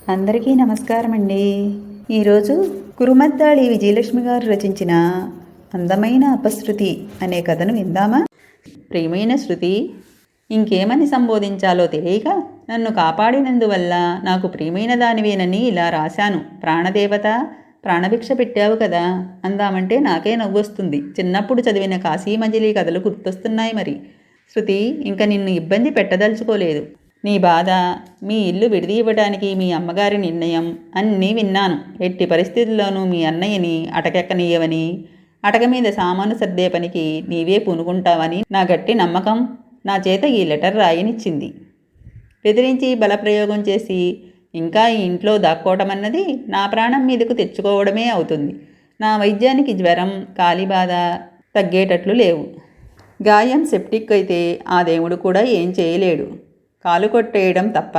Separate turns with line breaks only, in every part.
అందరికీ నమస్కారం అండి. ఈరోజు కురుమద్దాళి విజయలక్ష్మి గారు రచించిన అందమైన అపశృతి అనే కథను విందామా? ప్రియమైన శృతి, ఇంకేమని సంబోధించాలో తెలియక నన్ను కాపాడినందువల్ల నాకు ప్రియమైన దానివేనని ఇలా రాశాను. ప్రాణదేవత, ప్రాణభిక్ష పెట్టావు కదా అందామంటే నాకే నవ్వొస్తుంది. చిన్నప్పుడు చదివిన కాశీమజిలీ కథలు గుర్తొస్తున్నాయి. మరి శృతి, ఇంక నిన్ను ఇబ్బంది పెట్టదలుచుకోలేదు. నీ బాధ, మీ ఇల్లు విడిది ఇవ్వడానికి మీ అమ్మగారి నిర్ణయం అన్నీ విన్నాను. ఎట్టి పరిస్థితుల్లోనూ మీ అన్నయ్యని అటకెక్కనీయవని, అటక మీద సామాను సర్దే పనికి నీవే పూనుకుంటావని నా గట్టి నమ్మకం నా చేత ఈ లెటర్ రాయనిచ్చింది. బెదిరించి బలప్రయోగం చేసి ఇంకా ఈ ఇంట్లో దాక్కోవటమన్నది నా ప్రాణం మీదకు తెచ్చుకోవడమే అవుతుంది. నా వైద్యానికి జ్వరం, కాలిబాధ తగ్గేటట్లు లేవు. గాయం సెప్టిక్ అయితే ఆ దేవుడు కూడా ఏం చేయలేడు, కాలు కొట్టేయడం తప్ప.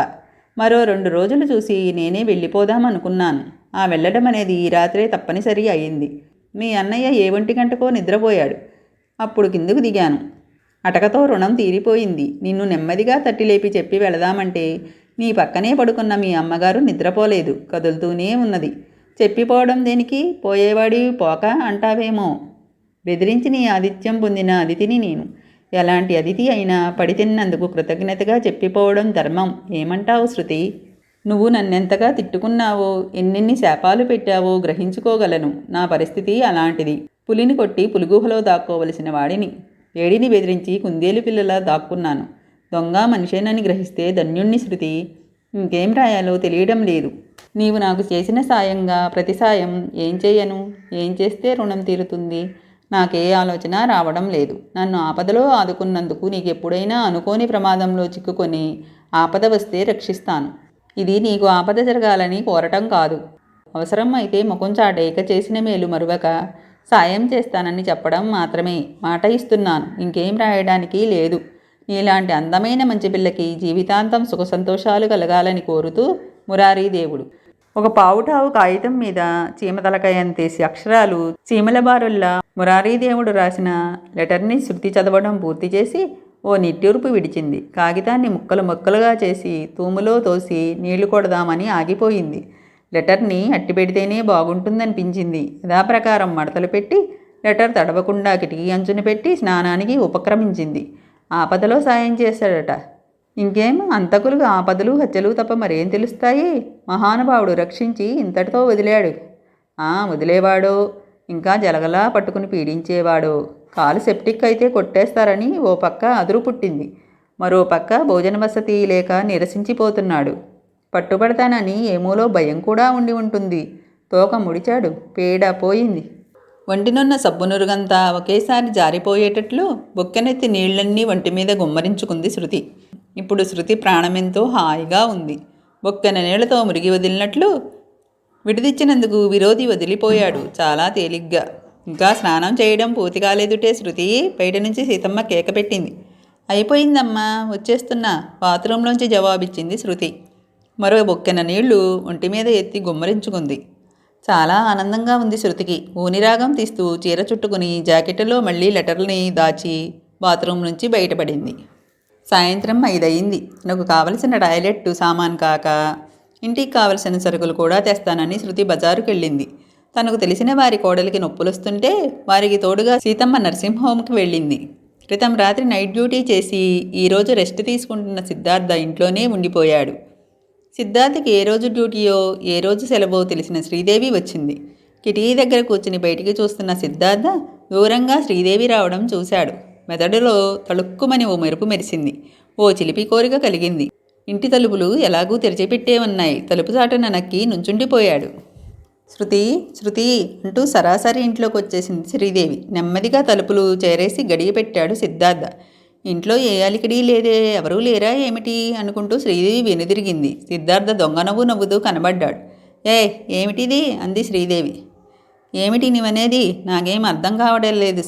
మరో 2 రోజులు చూసి నేనే వెళ్ళిపోదామనుకున్నాను. ఆ వెళ్ళడం అనేది ఈ రాత్రే తప్పనిసరి అయింది. మీ అన్నయ్య ఏ 1 గంటకో నిద్రపోయాడు. అప్పుడు కిందకు దిగాను. అటకతో రుణం తీరిపోయింది. నిన్ను నెమ్మదిగా తట్టిలేపి చెప్పి వెళదామంటే నీ పక్కనే పడుకున్న మీ అమ్మగారు నిద్రపోలేదు, కదులుతూనే ఉన్నది. చెప్పిపోవడం దేనికి, పోయేవాడి పోక అంటావేమో. బెదిరించి నీ ఆతిథ్యం పొందిన అతిథిని నేను. ఎలాంటి అతిథి అయినా పడి తిన్నందుకు కృతజ్ఞతగా చెప్పిపోవడం ధర్మం. ఏమంటావు శృతి? నువ్వు నన్నెంతగా తిట్టుకున్నావో, ఎన్నెన్ని శాపాలు పెట్టావో గ్రహించుకోగలను. నా పరిస్థితి అలాంటిది. పులిని కొట్టి పులిగుహలో దాక్కోవలసిన వాడిని. వేడిని బెదిరించి కుందేలు పిల్లలా దాక్కున్నాను. దొంగ మనిషేనని గ్రహిస్తే ధన్యుణ్ణి శృతి. ఇంకేం రాయాలో తెలియడం లేదు. నీవు నాకు చేసిన సాయంగా ప్రతి సాయం ఏం చేయను? ఏం చేస్తే రుణం తీరుతుంది? నాకే ఆలోచన రావడం లేదు. నన్ను ఆపదలో ఆదుకున్నందుకు నీకెప్పుడైనా అనుకోని ప్రమాదంలో చిక్కుకొని ఆపద వస్తే రక్షిస్తాను. ఇది నీకు ఆపద జరగాలని కోరటం కాదు. అవసరం అయితే ముఖం చాటేయక చేసిన మేలు మరువక సాయం చేస్తానని చెప్పడం మాత్రమే. మాట ఇస్తున్నాను. ఇంకేం రాయడానికి లేదు. నీలాంటి అందమైన మంచి పిల్లకి జీవితాంతం సుఖ సంతోషాలు కలగాలని కోరుతూ మురారీదేవుడు. ఒక పావుటావు కాగితం మీద చీమతలకాయంతేసి అక్షరాలు చీమల బారుల్లా మురారీదేవుడు రాసిన లెటర్ని శృతి చదవడం పూర్తి చేసి ఓ నిట్టూర్పు విడిచింది. కాగితాన్ని ముక్కలు ముక్కలుగా చేసి తూములో తోసి నీళ్లు కొడదామని ఆగిపోయింది. లెటర్ని అట్టిపెడితేనే బాగుంటుందనిపించింది. యథాప్రకారం మడతలు పెట్టి లెటర్ తడవకుండా కిటికీ అంచున పెట్టి స్నానానికి ఉపక్రమించింది. ఆపదలో సాయం చేశాడట. ఇంకేం, అంతకులు ఆపదలు హత్యలు తప్ప మరేం తెలుస్తాయి? మహానుభావుడు రక్షించి ఇంతటితో వదిలాడు. వదిలేవాడో, ఇంకా జలగలా పట్టుకుని పీడించేవాడో. కాలు సెప్టిక్ అయితే కొట్టేస్తారని ఓ పక్క అదురు పుట్టింది. మరో పక్క భోజన వసతి లేక నిరసించిపోతున్నాడు. పట్టుబడతానని ఏమూలో భయం కూడా ఉండి ఉంటుంది. తోక ముడిచాడు. పేడ పోయింది. వంటినున్న సబ్బునురుగంతా ఒకేసారి జారిపోయేటట్లు బొక్కెనెత్తి నీళ్లన్నీ వంటి మీద గుమ్మరించుకుంది శృతి. ఇప్పుడు శృతి ప్రాణమెంతో హాయిగా ఉంది. బొక్కెన నీళ్లతో మురిగి వదిలినట్లు విడిదిచ్చినందుకు విరోధి వదిలిపోయాడు చాలా తేలిగ్గా. ఇంకా స్నానం చేయడం పూర్తి కాలేదుటే శృతి. బయట నుంచి సీతమ్మ కేక పెట్టింది. అయిపోయిందమ్మా, వచ్చేస్తున్నా, బాత్రూంలోంచి జవాబిచ్చింది శృతి. మరో బొక్కెన నీళ్లు ఒంటి మీద ఎత్తి గుమ్మరించుకుంది. చాలా ఆనందంగా ఉంది శృతికి. ఊనిరాగం తీస్తూ చీర చుట్టుకుని జాకెట్లో మళ్ళీ లెటర్లని దాచి బాత్రూం నుంచి బయటపడింది. సాయంత్రం 5 అయింది. నాకు కావలసిన టాయిలెట్ సామాన్ కాక ఇంటికి కావలసిన సరుకులు కూడా తెస్తానని శృతి బజారుకు వెళ్ళింది. తనకు తెలిసిన వారి కోడలికి నొప్పులొస్తుంటే వారికి తోడుగా సీతమ్మ నర్సింగ్ హోమ్కి వెళ్ళింది. క్రితం రాత్రి నైట్ డ్యూటీ చేసి ఈరోజు రెస్ట్ తీసుకుంటున్న సిద్ధార్థ ఇంట్లోనే ఉండిపోయాడు. సిద్ధార్థకి ఏ రోజు డ్యూటీయో ఏ రోజు సెలవో తెలిసిన శ్రీదేవి వచ్చింది. కిటికీ దగ్గర కూర్చుని బయటికి చూస్తున్న సిద్ధార్థ దూరంగా శ్రీదేవి రావడం చూశాడు. మెదడులో తళుక్కుమని ఓ మెరుపు మెరిసింది. ఓ చిలిపి కోరిక కలిగింది. ఇంటి తలుపులు ఎలాగూ తెరిచిపెట్టే ఉన్నాయి. తలుపు చాటున నక్కి నుంచుండిపోయాడు. శృతి, శృతి అంటూ సరాసరి ఇంట్లోకి వచ్చేసింది శ్రీదేవి. నెమ్మదిగా తలుపులు చేరేసి గడియ పెట్టాడు సిద్ధార్థ. ఇంట్లో ఏ అలికిడి లేదే, ఎవరూ లేరా ఏమిటి అనుకుంటూ శ్రీదేవి వెనుదిరిగింది. సిద్ధార్థ దొంగ నవ్వు నవ్వుతూ కనబడ్డాడు. ఏమిటిది అంది శ్రీదేవి. ఏమిటి నీవనేది? నాకేం అర్థం కావడం లేదు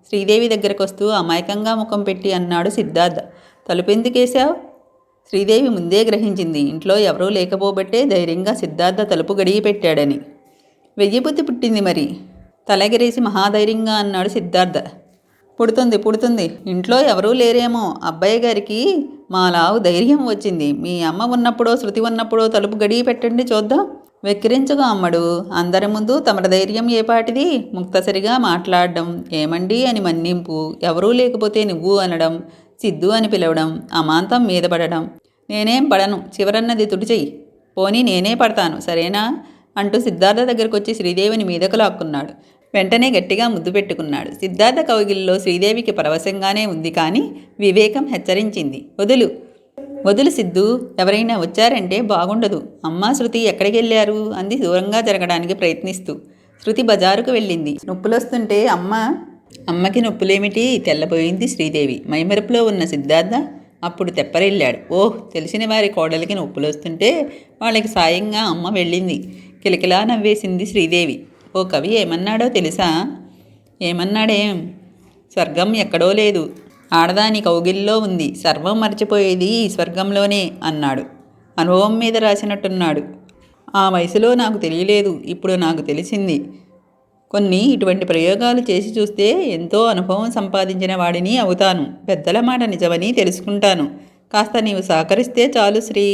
శ్రీదేవి దగ్గరకు వస్తూ అమాయకంగా ముఖం పెట్టి అన్నాడు సిద్ధార్థ. తలుపెందుకేశావు? శ్రీదేవి ముందే గ్రహించింది ఇంట్లో ఎవరూ లేకపోబట్టే ధైర్యంగా సిద్ధార్థ తలుపు గడియ పెట్టాడని. వెయ్యబుద్ధి పుట్టింది మరి. తలెగరేసి మహాధైర్యంగా అన్నాడు సిద్ధార్థ. పుడుతుంది ఇంట్లో ఎవరూ లేరేమో. అబ్బాయి గారికి మాలావు ధైర్యం వచ్చింది. మీ అమ్మ ఉన్నప్పుడో శృతి ఉన్నప్పుడో తలుపు గడియ పెట్టండి చూద్దాం. వెక్కిరించగా అమ్మడు. అందరి ముందు తమరి ధైర్యం ఏపాటిది? ముక్తసరిగా మాట్లాడడం, ఏమండి అని మన్నింపు, ఎవరూ లేకపోతే నువ్వు అనడం, సిద్ధు అని పిలవడం, అమాంతం మీద పడడం. నేనేం పడను, చివరన్నది తుడిచెయ్యి, పోనీ నేనే పడతాను సరేనా అంటూ సిద్ధార్థ దగ్గరకు వచ్చి శ్రీదేవిని మీదకు లాక్కున్నాడు. వెంటనే గట్టిగా ముద్దు పెట్టుకున్నాడు. సిద్ధార్థ కౌగిలిలో శ్రీదేవికి పరవశంగానే ఉంది, కానీ వివేకం హెచ్చరించింది. వదులు వదులు సిద్ధు, ఎవరైనా వచ్చారంటే బాగుండదు. అమ్మా శృతి ఎక్కడికి వెళ్ళారు అంది దూరంగా జరగడానికి ప్రయత్నిస్తూ. శృతి బజారుకు వెళ్ళింది. నొప్పులొస్తుంటే అమ్మకి నొప్పులేమిటి? తెల్లబోయింది శ్రీదేవి. మైమరుపులో ఉన్న సిద్ధార్థ అప్పుడు తెప్పరిల్లాడు. ఓహ్, తెలిసిన వారి కోడలికి నొప్పులొస్తుంటే వాళ్ళకి సాయంగా అమ్మ వెళ్ళింది. కిలకిలా నవ్వేసింది శ్రీదేవి. ఓ కవి ఏమన్నాడో తెలుసా? ఏమన్నాడేం? స్వర్గం ఎక్కడో లేదు, ఆడదాని కౌగిల్లో ఉంది, సర్వం మర్చిపోయేది ఈ స్వర్గంలోనే అన్నాడు. అనుభవం మీద రాసినట్టున్నాడు. ఆ వయసులో నాకు తెలియలేదు, ఇప్పుడు నాకు తెలిసింది. కొన్ని ఇటువంటి ప్రయోగాలు చేసి చూస్తే ఎంతో అనుభవం సంపాదించిన వాడిని అవుతాను. పెద్దల మాట నిజమని తెలుసుకుంటాను. కాస్త నీవు సహకరిస్తే చాలు శ్రీ.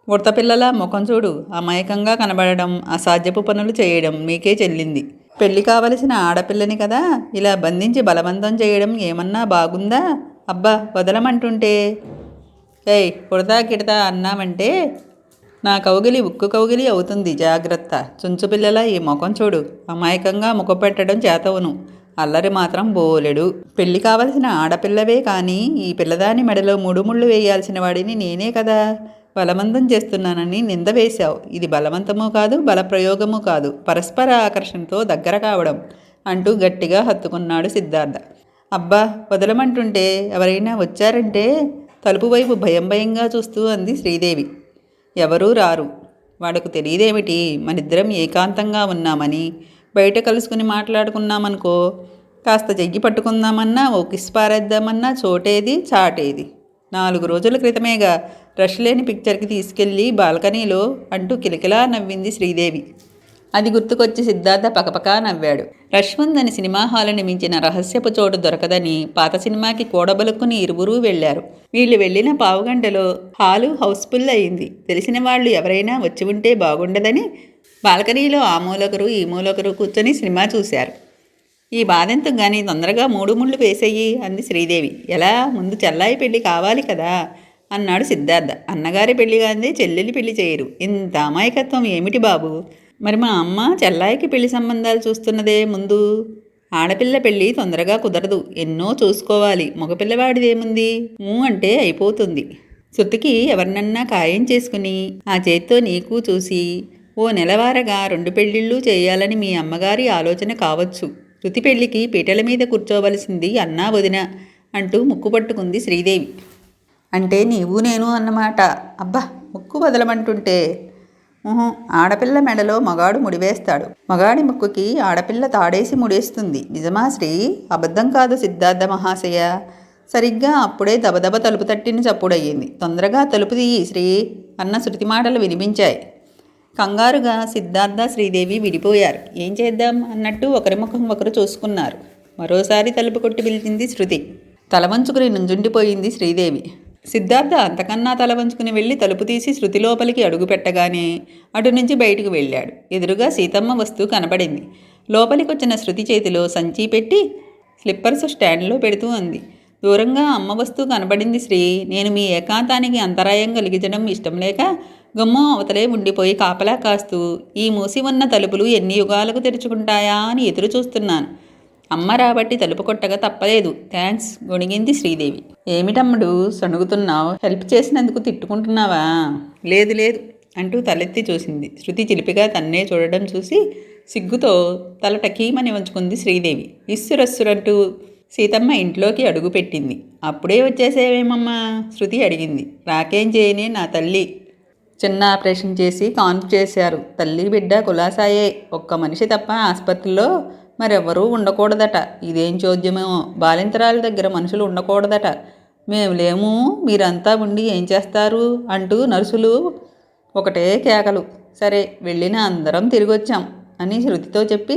ఉడతపిల్లల ముఖం చూడు, అమాయకంగా కనబడడం, అసాధ్యపు పనులు చేయడం మీకే చెల్లింది. పెళ్లి కావలసిన ఆడపిల్లని కదా ఇలా బంధించి బలవంతం చేయడం ఏమన్నా బాగుందా? అబ్బా వదలమంటుంటే. ఏయ్, కుడతా కిడతా అన్నామంటే నా కౌగిలి ఉక్కు కౌగిలి అవుతుంది, జాగ్రత్త. చుంచుపిల్లల ఈ ముఖం చూడు, అమాయకంగా ముఖ పెట్టడం చేతవును, అల్లరి మాత్రం బోలెడు. పెళ్లి కావలసిన ఆడపిల్లవే కానీ ఈ పిల్లదాని మెడలో 3 ముళ్ళు వేయాల్సిన వాడిని నేనే కదా. బలవంతం చేస్తున్నానని నింద వేశావు. ఇది బలవంతము కాదు, బలప్రయోగము కాదు, పరస్పర ఆకర్షణతో దగ్గర కావడం అంటూ గట్టిగా హత్తుకున్నాడు సిద్ధార్థ. అబ్బా వదలమంటుంటే. ఎవరైనా వచ్చారంటే తలుపు వైపు భయం భయంగా చూస్తూ అంది శ్రీదేవి. ఎవరూ రారు. వాడుకు తెలియదేమిటి మనిద్దరం ఏకాంతంగా ఉన్నామని? బయట కలుసుకుని మాట్లాడుకున్నామనుకో, కాస్త జగ్గి పట్టుకుందామన్నా, ఓ కిస్ పారేద్దామన్నా చోటేది చాటేది. 4 రోజుల క్రితమేగా రష్ లేని పిక్చర్కి తీసుకెళ్ళి బాల్కనీలో అంటూ కిలకిలా నవ్వింది శ్రీదేవి. అది గుర్తుకొచ్చి సిద్ధార్థ పకపకా నవ్వాడు. రష్ ఉందని సినిమా హాలుని మించిన రహస్యపు చోటు దొరకదని పాత సినిమాకి కూడబలుక్కుని ఇరువురూ వెళ్లారు. వీళ్ళు వెళ్ళిన పావుగంటలో హాలు హౌస్ఫుల్ అయింది. తెలిసిన వాళ్ళు ఎవరైనా వచ్చి ఉంటే బాగుండదని బాల్కనీలో ఆ మూలొకరు ఈ మూలొకరు కూర్చొని సినిమా చూశారు. ఈ బాధెందుకు కానీ తొందరగా 3 ముళ్ళు వేసేయి అంది శ్రీదేవి. ఎలా? ముందు చెల్లాయి పెళ్లి కావాలి కదా అన్నాడు సిద్ధార్థ. అన్నగారి పెళ్లి కాందే చెల్లెలి పెళ్లి చేయరు. ఇంత అమాయకత్వం ఏమిటి బాబు? మరి మా అమ్మ చెల్లాయికి పెళ్లి సంబంధాలు చూస్తున్నదే ముందు. ఆడపిల్ల పెళ్లి తొందరగా కుదరదు, ఎన్నో చూసుకోవాలి. మగపిల్లవాడిదేముంది, అంటే అయిపోతుంది. శృతికి ఎవరినన్నా ఖాయం చేసుకుని ఆ చేత్తో నీకు చూసి ఓ నెలవారగా 2 పెళ్ళిళ్ళు చేయాలని మీ అమ్మగారి ఆలోచన కావచ్చు. శృతి పెళ్లికి పీటల మీద కూర్చోవలసింది అన్నా వదిన అంటూ ముక్కు పట్టుకుంది శ్రీదేవి. అంటే నీవు నేను అన్నమాట. అబ్బా ముక్కు వదలమంటుంటే. ఆడపిల్ల మెడలో మగాడు ముడివేస్తాడు, మగాడి ముక్కుకి ఆడపిల్ల తాడేసి ముడేస్తుంది. నిజమా శ్రీ? అబద్ధం కాదు సిద్ధార్థ మహాశయ. సరిగ్గా అప్పుడే దబదబ తలుపు తట్టిన చప్పుడయ్యింది. తొందరగా తలుపు తీయి శ్రీ అన్న శృతి మాటలు వినిపించాయి. కంగారుగా సిద్ధార్థ శ్రీదేవి విడిపోయారు. ఏం చేద్దాం అన్నట్టు ఒకరి ముఖం ఒకరు చూసుకున్నారు. మరోసారి తలుపు కొట్టి పిలిచింది శృతి. తల వంచుకుని నుంజుండిపోయింది శ్రీదేవి. సిద్ధార్థ అంతకన్నా తల వంచుకుని వెళ్ళి తలుపు తీసి శృతి లోపలికి అడుగు పెట్టగానే అటు నుంచి బయటకు వెళ్ళాడు. ఎదురుగా సీతమ్మ వస్తూ కనబడింది. లోపలికి వచ్చిన శృతి చేతిలో సంచి పెట్టి స్లిప్పర్స్ స్టాండ్లో పెడుతూ అంది. దూరంగా అమ్మ వస్తూ కనబడింది శ్రీ. నేను మీ ఏకాంతానికి అంతరాయం కలిగించడం ఇష్టం లేక గుమ్మం అవతలే ఉండిపోయి కాపలా కాస్తూ ఈ మూసి ఉన్న తలుపులు ఎన్ని యుగాలకు తెరుచుకుంటాయా అని ఎదురు చూస్తున్నాను. అమ్మ రాబట్టి తలుపు కొట్టగా తప్పలేదు. థ్యాంక్స్ గొణిగింది శ్రీదేవి. ఏమిటమ్ముడు సణుగుతున్నావు? హెల్ప్ చేసినందుకు తిట్టుకుంటున్నావా? లేదు లేదు అంటూ తలెత్తి చూసింది. శృతి చిలిపిగా తన్నే చూడడం చూసి సిగ్గుతో తల టకీమని ఉంచుకుంది శ్రీదేవి. ఇస్సురస్సురంటూ సీతమ్మ ఇంట్లోకి అడుగుపెట్టింది. అప్పుడే వచ్చేసేవేమమ్మా? శృతి అడిగింది. రాకేం చేయనే నా తల్లి. చిన్న ఆపరేషన్ చేసి కాన్పు చేశారు. తల్లి బిడ్డ కులాసాయే. ఒక్క మనిషి తప్ప ఆసుపత్రిలో మరెవ్వరూ ఉండకూడదట. ఇదేం చోద్యమో, బాలింతరాల దగ్గర మనుషులు ఉండకూడదట. మేము లేము, మీరంతా ఉండి ఏం చేస్తారు అంటూ నర్సులు ఒకటే కేకలు. సరే వెళ్ళిన అందరం తిరిగొచ్చాం అని శృతితో చెప్పి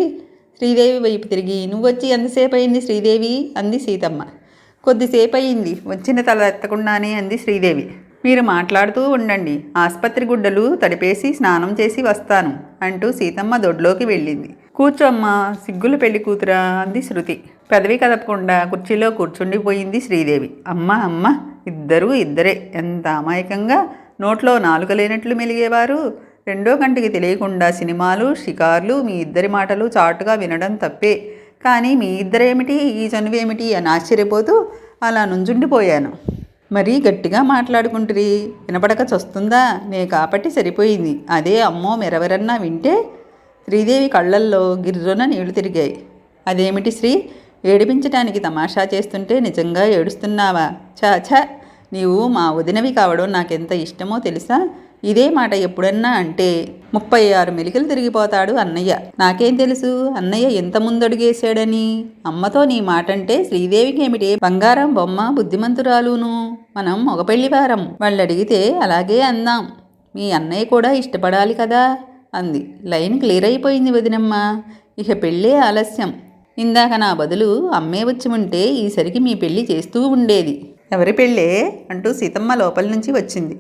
శ్రీదేవి వైపు తిరిగి నువ్వొచ్చి ఎంతసేపు అయింది శ్రీదేవి అంది సీతమ్మ. కొద్దిసేపు అయింది. వచ్చిన తల ఎత్తకుండానే అంది శ్రీదేవి. మీరు మాట్లాడుతూ ఉండండి, ఆసుపత్రి గుడ్డలు తడిపేసి స్నానం చేసి వస్తాను అంటూ సీతమ్మ దొడ్లోకి వెళ్ళింది. కూర్చోమ్మా, సిగ్గులు పెళ్లి కూతురా అంది శృతి. పెదవి కదపకుండా కుర్చీలో కూర్చుండిపోయింది శ్రీదేవి. అమ్మ అమ్మ, ఇద్దరూ ఇద్దరే, ఎంత అమాయకంగా నోట్లో నాలుక లేనట్లు మెలిగేవారు. రెండో కంటికి తెలియకుండా సినిమాలు, షికార్లు, మీ ఇద్దరి మాటలు చాటుగా వినడం తప్పే, కానీ మీ ఇద్దరేమిటి, ఈ చనువేమిటి అని ఆశ్చర్యపోతూ అలా నుంచుండిపోయాను. మరీ గట్టిగా మాట్లాడుకుంటురి, వినపడక చొస్తుందా? నే కాబట్టి సరిపోయింది. అదే అమ్మో మెరవరన్నా వింటే. శ్రీదేవి కళ్ళల్లో గిర్రున నీళ్లు తిరిగాయి. అదేమిటి శ్రీ, ఏడిపించటానికి తమాషా చేస్తుంటే నిజంగా ఏడుస్తున్నావా? ఛ, నీవు మా వదినవి కావడం నాకెంత ఇష్టమో తెలుసా? ఇదే మాట ఎప్పుడన్నా అంటే 36 మెలికలు తిరిగిపోతాడు అన్నయ్య. నాకేం తెలుసు అన్నయ్య ఎంత ముందడుగేశాడని? అమ్మతో నీ మాటంటే శ్రీదేవికి ఏమిటే బంగారం బొమ్మ, బుద్ధిమంతురాలును. మనం మగపెళ్లివారం, వాళ్ళు అడిగితే అలాగే అందాం. మీ అన్నయ్య కూడా ఇష్టపడాలి కదా అంది. లైన్ క్లియర్ అయిపోయింది వదినమ్మ, ఇక పెళ్ళే ఆలస్యం. ఇందాక నా బదులు అమ్మే వచ్చి ఉంటే ఈసరికి మీ పెళ్ళి చేస్తూ ఉండేది. ఎవరి పెళ్ళే అంటూ సీతమ్మ లోపల నుంచి వచ్చింది.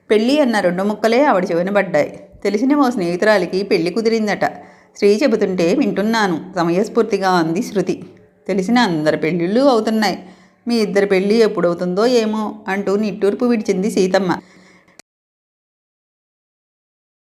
పెళ్ళి అన్న 2 ముక్కలే ఆవిడ చెవినబడ్డాయి. తెలిసిన ఓ స్నేహితురాలికి పెళ్లి కుదిరిందట. శ్రీ చెబుతుంటే వింటున్నాను సమయస్ఫూర్తిగా అంది శృతి. తెలిసిన అందరి పెళ్ళిళ్ళు అవుతున్నాయి, మీ ఇద్దరి పెళ్ళి ఎప్పుడవుతుందో ఏమో అంటూ నిట్టూర్పు విడిచింది సీతమ్మ.